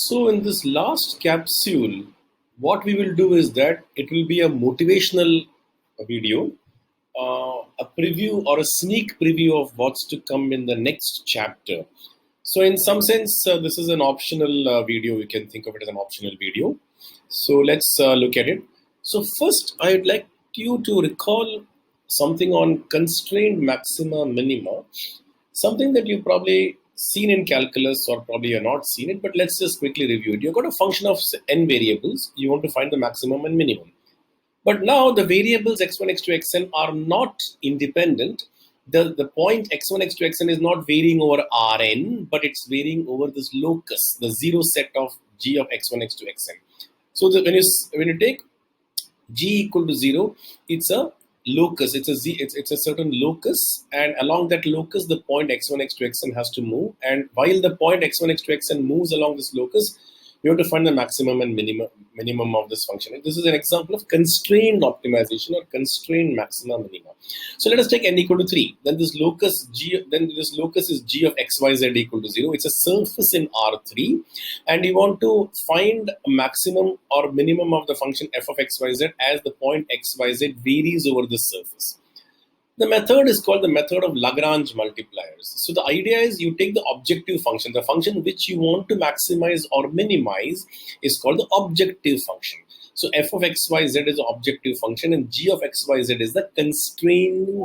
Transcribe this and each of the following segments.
So in this last capsule, what we will do is that it will be a motivational video, a preview or a sneak preview of what's to come in the next chapter. So in some sense, this is an optional video. You can think of it as an optional video. So let's look at it. So first, I'd like you to recall something on constrained maxima minima, something that you've probably seen in calculus or probably you're not seen it, but let's just quickly review it. You've got a function of n variables. You want to find the maximum and minimum. But now the variables x1, x2, xn are not independent. The point x1, x2, xn is not varying over Rn, but it's varying over this locus, the zero set of g of x1, x2, xn. So when you take g equal to 0, it's a locus, it's a certain locus, and along that locus the point x1, x2, xn has to move, and while the point x1, x2, xn moves along this locus, we have to find the maximum and minimum of this function. This is an example of constrained optimization or constrained maxima minima. So let us take n equal to 3. Then this locus is g of xyz equal to 0. It's a surface in R3, and you want to find a maximum or minimum of the function f of xyz as the point xyz varies over the surface. The method is called the method of Lagrange multipliers. So the idea is you take the objective function, the function which you want to maximize or minimize is called the objective function. So f of xyz is the objective function and g of xyz is the constraining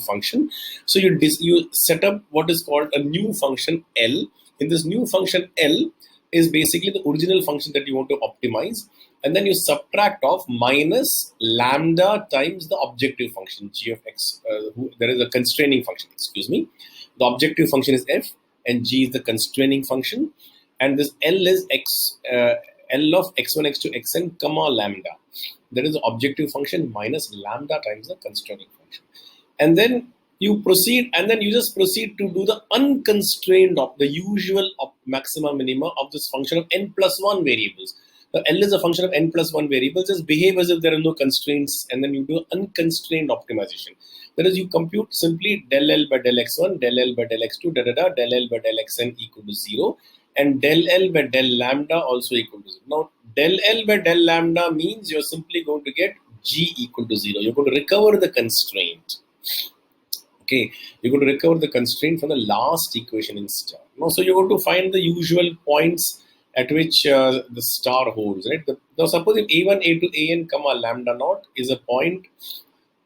function. So you set up what is called a new function L. In this new function L is basically the original function that you want to optimize, and then you subtract off minus lambda times the objective function g of x. There is a constraining function, the objective function is f and g is the constraining function, and this L is L of x1, x2, xn comma lambda. That is the objective function minus lambda times the constraining function. And then you proceed, and then you just proceed to do the unconstrained of the usual maxima minima of this function of n plus 1 variables. The L is a function of n plus 1 variables. Just behave as if there are no constraints, and then you do unconstrained optimization. That is, you compute simply del L by del x1, del L by del x2, del L by del xn equal to 0, and del L by del lambda also equal to 0. Now, del L by del lambda means you're simply going to get g equal to 0. You're going to recover the constraint. Okay, you're going to recover the constraint from the last equation in star. So you're going to find the usual points at which the star holds, right? Now suppose if a1, a2, an comma lambda naught is a point,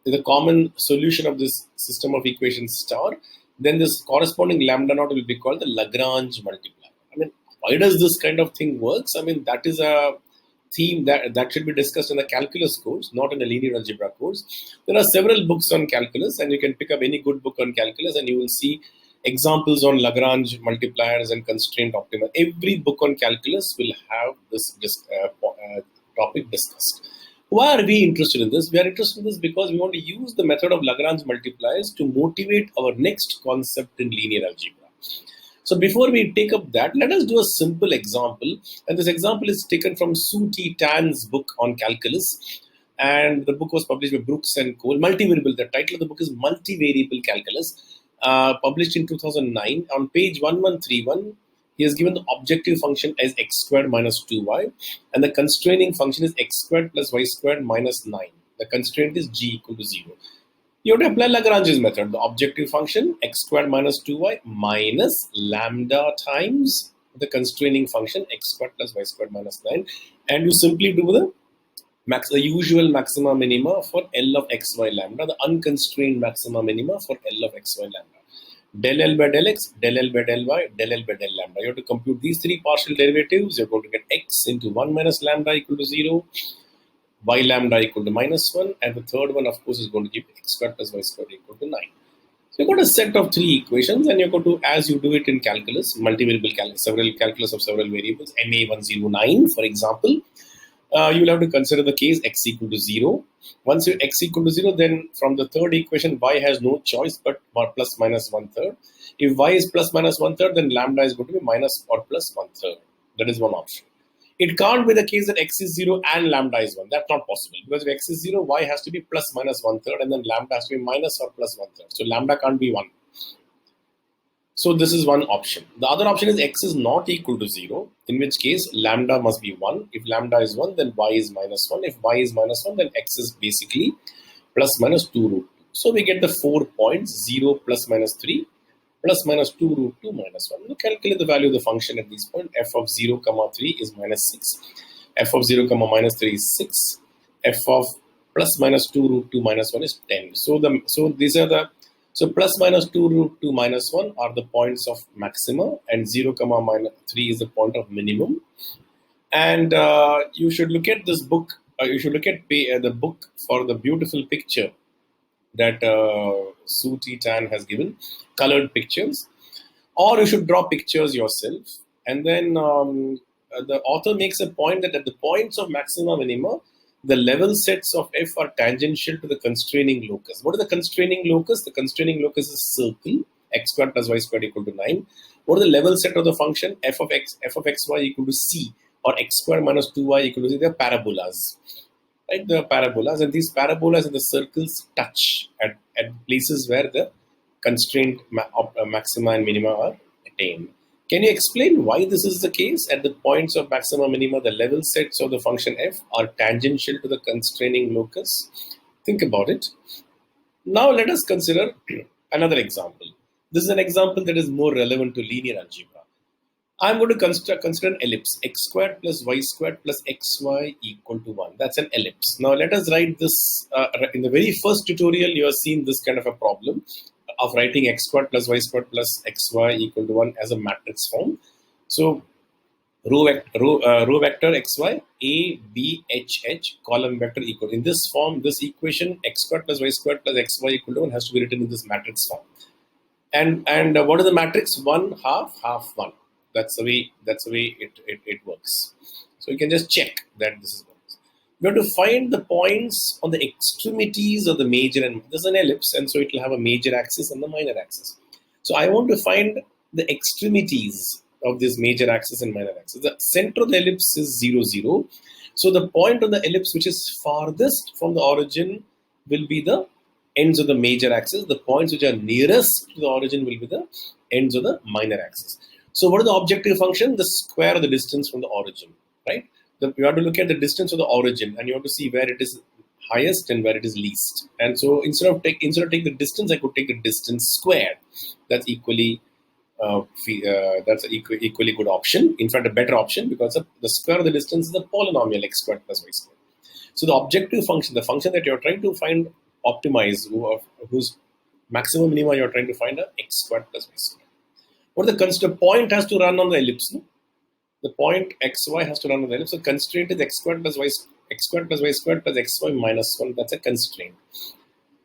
is a common solution of this system of equations star, then this corresponding lambda naught will be called the Lagrange multiplier. I mean, why does this kind of thing works? I mean, that is a theme that should be discussed in the calculus course, not in the linear algebra course. There are several books on calculus, and you can pick up any good book on calculus and you will see examples on Lagrange multipliers and constraint optimization. Every book on calculus will have this topic discussed. Why are we interested in this? We are interested in this because we want to use the method of Lagrange multipliers to motivate our next concept in linear algebra. So before we take up that, let us do a simple example. And this example is taken from Sue T. Tan's book on calculus. And the book was published by Brooks and Cole. Multivariable. The title of the book is Multivariable Calculus. Published in 2009. On page 1131, he has given the objective function as x squared minus 2y. And the constraining function is x squared plus y squared minus 9. The constraint is g equal to 0. You have to apply Lagrange's method. The objective function x squared minus 2y minus lambda times the constraining function x squared plus y squared minus 9. And you simply do the usual maxima minima for L of xy lambda, the unconstrained maxima minima for L of xy lambda. Del L by del x, del L by del y, del L by del lambda. You have to compute these three partial derivatives. You're going to get x into 1 minus lambda equal to 0. Y lambda equal to minus 1, and the third one, of course, is going to give x squared plus y squared equal to 9. So you've got a set of three equations, and you're going to, as you do it in calculus, multivariable calculus of several variables, MA109, for example, you will have to consider the case x equal to 0. Once you x equal to 0, then from the third equation, y has no choice but plus minus 1/3. If y is plus minus 1/3, then lambda is going to be minus or plus 1/3. That is one option. It can't be the case that x is 0 and lambda is 1. That's not possible. Because if x is 0, y has to be plus minus 1/3 and then lambda has to be minus or plus 1/3. So lambda can't be 1. So this is one option. The other option is x is not equal to 0, in which case lambda must be 1. If lambda is 1, then y is minus 1. If y is minus 1, then x is basically plus minus 2 root 2. So we get the 4 points, 0 plus minus 3 plus minus 2 root 2 minus 1. We calculate the value of the function at this point. F of 0 comma 3 is minus 6. F of 0 comma minus 3 is 6. F of plus minus 2 root 2 minus 1 is 10. So plus minus 2 root 2 minus 1 are the points of maxima, and 0 comma minus 3 is the point of minimum. And you should look at this book. You should look at the book for the beautiful picture that Sue T. Tan has given, colored pictures. Or you should draw pictures yourself. And then the author makes a point that at the points of maxima minima, the level sets of f are tangential to the constraining locus. What is the constraining locus? The constraining locus is circle, x squared plus y squared equal to 9. What is the level set of the function? F of xy equal to c, or x squared minus 2y equal to c. They are parabolas. Right? The parabolas, and these parabolas and the circles touch at places where the constraint maxima and minima are attained. Can you explain why this is the case? At the points of maxima minima, the level sets of the function f are tangential to the constraining locus. Think about it. Now let us consider another example. This is an example that is more relevant to linear algebra. I'm going to consider an ellipse, x squared plus y squared plus xy equal to 1. That's an ellipse. Now let us write this. In the very first tutorial, you have seen this kind of a problem of writing x squared plus y squared plus xy equal to 1 as a matrix form. So row vector xy, a, b, h, column vector equal. In this form, this equation x squared plus y squared plus xy equal to 1 has to be written in this matrix form. And what is the matrix? 1, half, half, 1. That's the way it works. So you can just check that this is works. We have to find the points on the extremities of the major, and this is an ellipse, and so it will have a major axis and the minor axis. So I want to find the extremities of this major axis and minor axis. The center of the ellipse is 0, 0. So the point on the ellipse which is farthest from the origin will be the ends of the major axis. The points which are nearest to the origin will be the ends of the minor axis. So what is the objective function? The square of the distance from the origin, right? You have to look at the distance of the origin, and you have to see where it is highest and where it is least. And so instead of taking the distance, I could take the distance squared. That's equally equally good option. In fact, a better option, because the square of the distance is a polynomial x squared plus y squared. So the objective function, the function that you're trying to find optimize, whose maximum minima you're trying to find, are x squared plus y squared. What the point has to run on the ellipse. No? The point xy has to run on the ellipse. So constraint is x squared plus y squared plus xy minus 1. That's a constraint.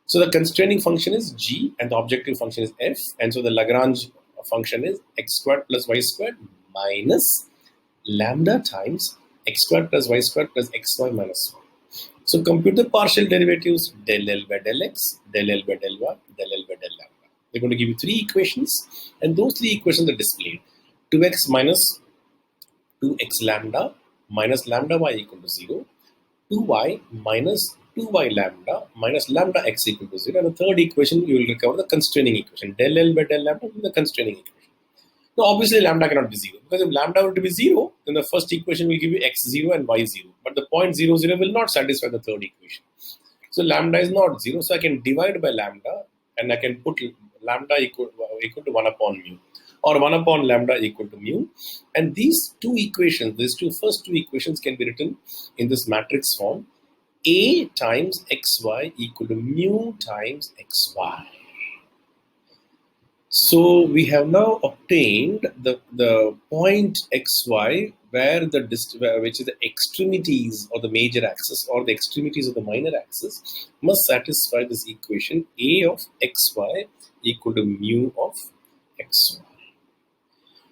So the constraining function is g, and the objective function is f. And so the Lagrange function is x squared plus y squared minus lambda times x squared plus y squared plus xy minus 1. So compute the partial derivatives del L by del x, del L by del y, del L by del lambda. They're going to give you 3 equations, and those 3 equations are displayed. 2x minus 2x lambda minus lambda y equal to 0, 2y minus 2y lambda minus lambda x equal to 0. And the third equation, you will recover the constraining equation, del L by del lambda, the constraining equation. Now, obviously, lambda cannot be 0, because if lambda were to be 0, then the first equation will give you x 0 and y 0. But the point 0, 0 will not satisfy the third equation. So lambda is not 0, so I can divide by lambda, and I can put lambda equal to 1 upon mu, or 1 upon lambda equal to mu. And these first two equations can be written in this matrix form: a times xy equal to mu times xy. So we have now obtained the point xy where which is the extremities of the major axis or the extremities of the minor axis must satisfy this equation: a of xy equal to mu of xy.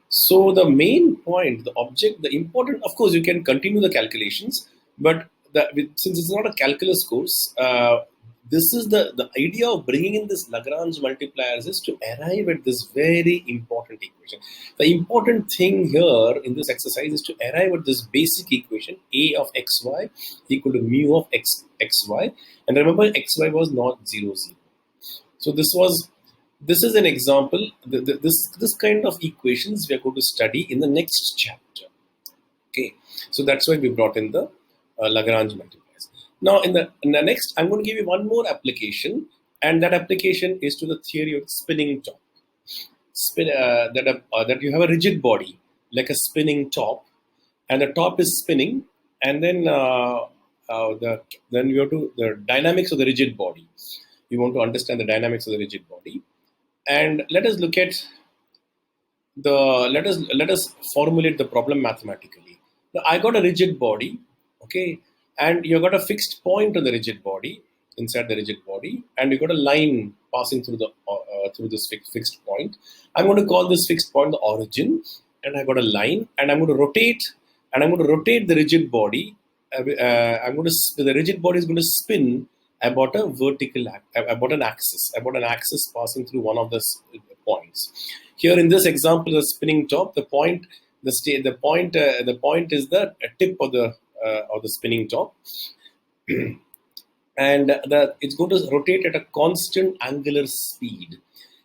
So the main point, the important, of course, you can continue the calculations, but since it's not a calculus course, this is the idea of bringing in this Lagrange multipliers is to arrive at this very important equation. The important thing here in this exercise is to arrive at this basic equation: a of xy equal to mu of xy. And remember, xy was not 0, 0. So this was This is an example. This kind of equations we are going to study in the next chapter. Okay, so that's why we brought in the Lagrange multipliers. Now, in the next, I'm going to give you one more application, and that application is to the theory of spinning top. That you have a rigid body like a spinning top, and the top is spinning, and then you have to the dynamics of the rigid body. You want to understand the dynamics of the rigid body, and let us look at the let us formulate the problem mathematically. Now, I got a rigid body, okay, and you got a fixed point on the rigid body inside the rigid body, and you got a line passing through this fixed point. I'm going to call this fixed point the origin, and I got a line, and I'm going to rotate, the rigid body. The rigid body is going to spin about a about an axis passing through one of the points. Here in this example, the spinning top, the point is the tip of the spinning top, and it's going to rotate at a constant angular speed,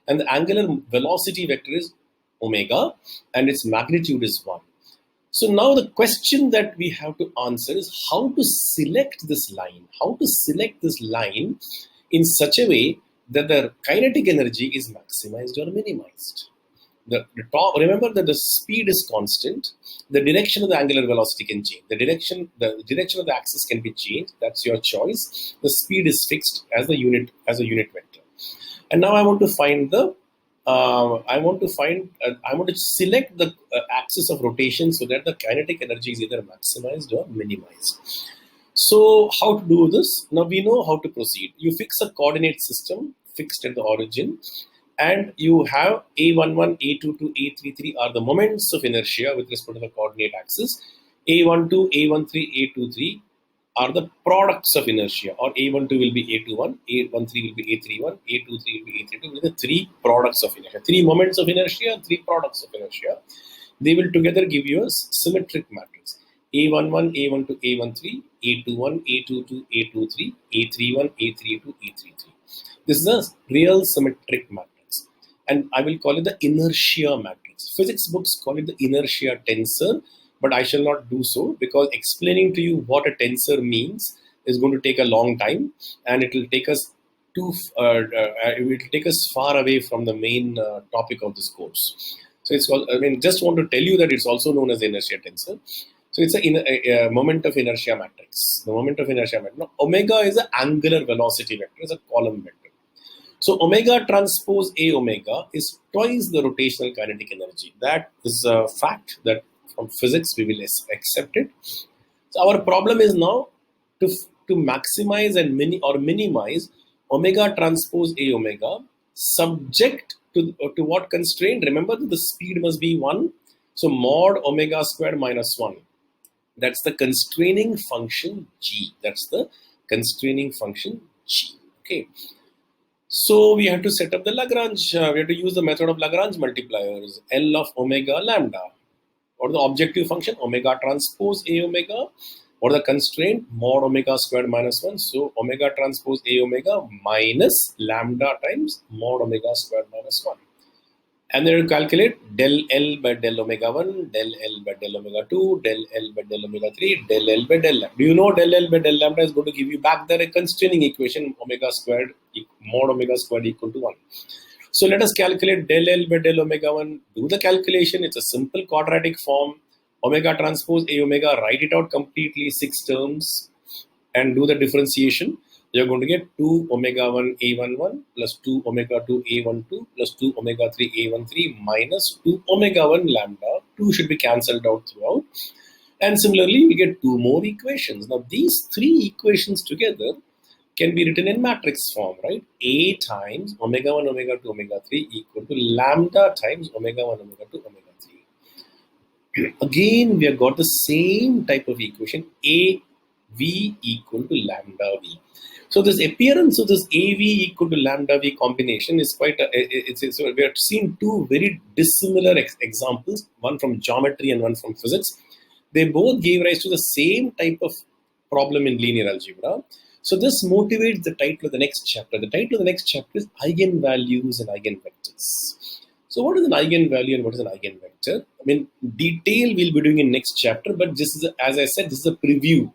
and the angular velocity vector is omega, and its magnitude is 1. So now the question that we have to answer is how to select this line. How to select this line in such a way that the kinetic energy is maximized or minimized. Remember that the speed is constant. The direction of the angular velocity can change. The direction of the axis can be changed. That's your choice. The speed is fixed as a unit vector. And now I want to find I want to select the axis of rotation so that the kinetic energy is either maximized or minimized. So how to do this? Now we know how to proceed. You fix a coordinate system fixed at the origin, and you have A11, A22, A33 are the moments of inertia with respect to the coordinate axis. A12, A13, A23 are the products of inertia, or A12 will be A21, A13 will be A31, A23 will be A32, with the three products of inertia. Three moments of inertia, three products of inertia. They will together give you a symmetric matrix. A11, A12, A13, A21, A22, A23, A31, A32, A33. This is a real symmetric matrix, and I will call it the inertia matrix. Physics books call it the inertia tensor, but I shall not do so because explaining to you what a tensor means is going to take a long time, and it will take us far away from the main topic of this course. So it's called, just want to tell you that it's also known as inertia tensor. So it's a moment of inertia matrix. The moment of inertia matrix. Now, omega is an angular velocity vector, it's a column vector. So omega transpose A omega is twice the rotational kinetic energy. That is a fact that from physics we will accept it. So our problem is now to maximize and minimize omega transpose A omega, subject to what constraint? Remember that the speed must be 1. So mod omega squared minus 1. That's the constraining function G. That's the constraining function G. Okay. So we have to set up the Lagrange. We have to use the method of Lagrange multipliers. L of omega lambda, or the objective function omega transpose A omega, or the constraint mod omega squared minus 1. So omega transpose A omega minus lambda times mod omega squared minus 1. And then you calculate del L by del omega 1, del L by del omega 2, del L by del omega 3, del L by del lambda. Do you know del L by del lambda is going to give you back the constraining equation omega squared mod omega squared equal to 1. So let us calculate del L by del omega 1. Do the calculation. It's a simple quadratic form. Omega transpose A omega, write it out completely, 6 terms, and do the differentiation. You're going to get 2 omega 1 A11 plus 2 omega 2 A12 plus 2 omega 3 A13 minus 2 omega 1 lambda. 2 should be cancelled out throughout. And similarly, we get 2 more equations. Now, these 3 equations together can be written in matrix form, right? A times omega 1, omega 2, omega 3 equal to lambda times omega 1, omega 2, omega 3. Again, we have got the same type of equation, A V equal to lambda V. So this appearance of this AV equal to lambda V combination is quite, so we have seen 2 very dissimilar examples, one from geometry and one from physics. They both gave rise to the same type of problem in linear algebra. So this motivates the title of the next chapter. The title of the next chapter is Eigenvalues and Eigenvectors. So what is an eigenvalue and what is an eigenvector? I mean, detail we'll be doing in next chapter, but just as I said, this is a preview,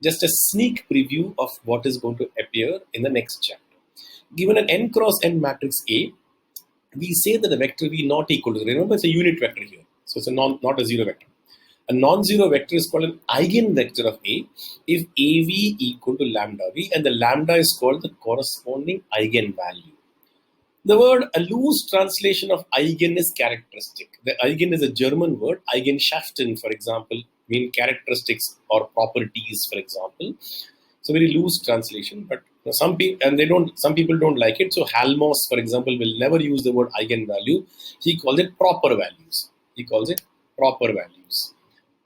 just a sneak preview of what is going to appear in the next chapter. Given an n cross n matrix A, we say that the vector V not equal to, remember it's a unit vector here, so it's a not a zero vector. A non-zero vector is called an eigenvector of A if AV equal to lambda V, and the lambda is called the corresponding eigenvalue. The word, a loose translation of eigen is characteristic. The eigen is a German word. Eigenschaften, for example, mean characteristics or properties, for example. So very loose translation, but some people don't like it. So Halmos, for example, will never use the word eigenvalue. He calls it proper values.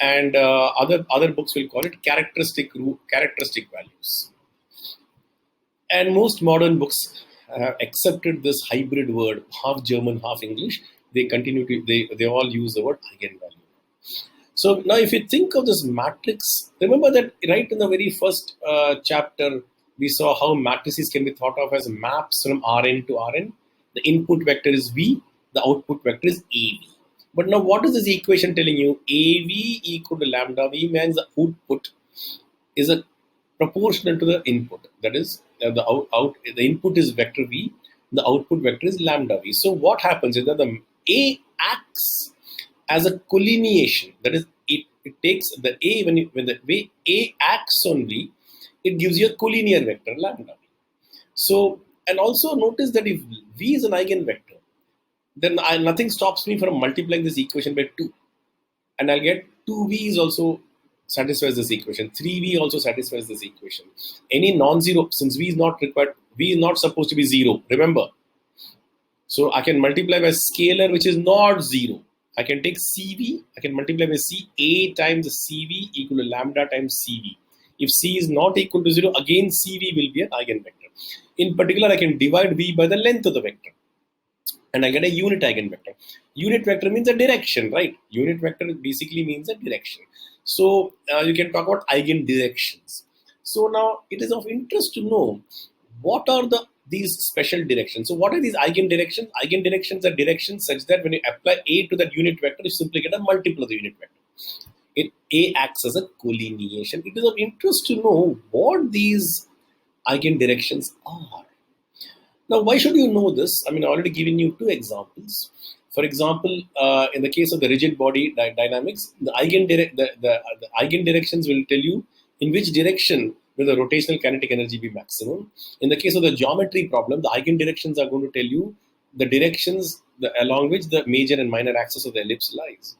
And other books will call it characteristic values. And most modern books have accepted this hybrid word, half German, half English. They all use the word eigenvalue. So now if you think of this matrix, remember that right in the very first chapter, we saw how matrices can be thought of as maps from Rn to Rn. The input vector is V, the output vector is AV. But now what is this equation telling you? AV equal to lambda V means the output is a proportional to the input. That is, the input is vector V, the output vector is lambda V. So what happens is that the A acts as a collineation. That is, it takes the A, when the way A acts on V, it gives you a collinear vector lambda V. So, and also notice that if V is an eigenvector, then nothing stops me from multiplying this equation by 2. And I'll get 2V is also satisfies this equation. 3V also satisfies this equation. Any non-zero, since V is not required, V is not supposed to be 0, remember. So I can multiply by scalar which is not 0. I can take CV, I can multiply by C, A times CV equal to lambda times CV. If C is not equal to 0, again CV will be an eigenvector. In particular, I can divide V by the length of the vector, and I get a unit eigenvector. Unit vector means a direction, right? Unit vector basically means a direction. So you can talk about eigendirections. So now it is of interest to know what are these special directions. So what are these eigendirections? Eigendirections are directions such that when you apply A to that unit vector, you simply get a multiple of the unit vector. A acts as a collineation. It is of interest to know what these eigendirections are. Now, why should you know this? I mean, I've already given you 2 examples. For example, in the case of the rigid body dynamics, the eigendirections will tell you in which direction will the rotational kinetic energy be maximum. In the case of the geometry problem, the eigendirections are going to tell you the directions along which the major and minor axis of the ellipse lies.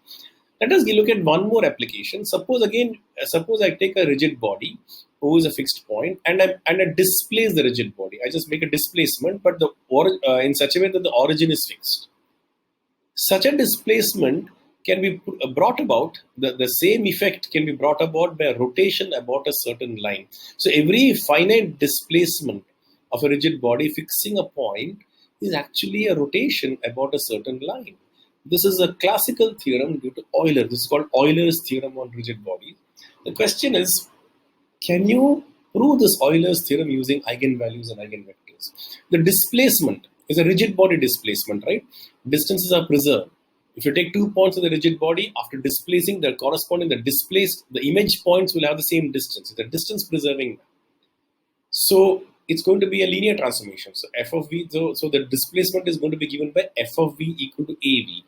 Let us look at one more application. Suppose I take a rigid body who is a fixed point, and I displace the rigid body. I just make a displacement, but in such a way that the origin is fixed. Such a displacement can be brought about, the same effect can be brought about by a rotation about a certain line. So every finite displacement of a rigid body fixing a point is actually a rotation about a certain line. This is a classical theorem due to Euler. This is called Euler's theorem on rigid bodies. The question is, can you prove this Euler's theorem using eigenvalues and eigenvectors? The displacement is a rigid body displacement, right? Distances are preserved. If you take 2 points of the rigid body, after displacing, the image points will have the same distance. It's a distance preserving. So it's going to be a linear transformation. So f of v, so the displacement is going to be given by f of v equal to av.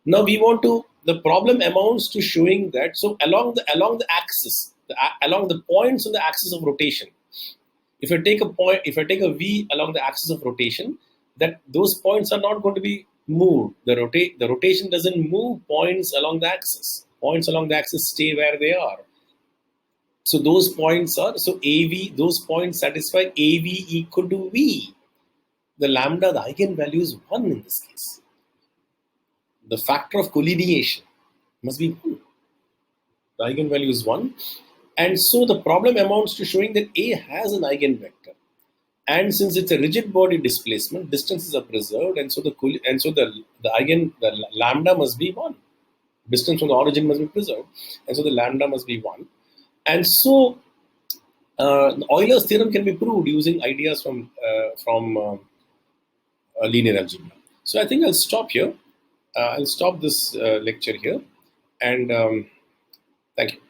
Now the problem amounts to showing that, so along the axis, along the points on the axis of rotation, if I take a v along the axis of rotation, that those points are not going to be moved. The rotation doesn't move points along the axis. Points along the axis stay where they are. So those points satisfy AV equal to V. The lambda, the eigenvalue is 1 in this case. The factor of collineation must be 1. The eigenvalue is 1. And so the problem amounts to showing that A has an eigenvector. And since it's a rigid body displacement, distances are preserved, and so the lambda must be 1. Distance from the origin must be preserved, and so the lambda must be 1. And so Euler's theorem can be proved using ideas from linear algebra. So I think I'll stop here. I'll stop this lecture here, and thank you.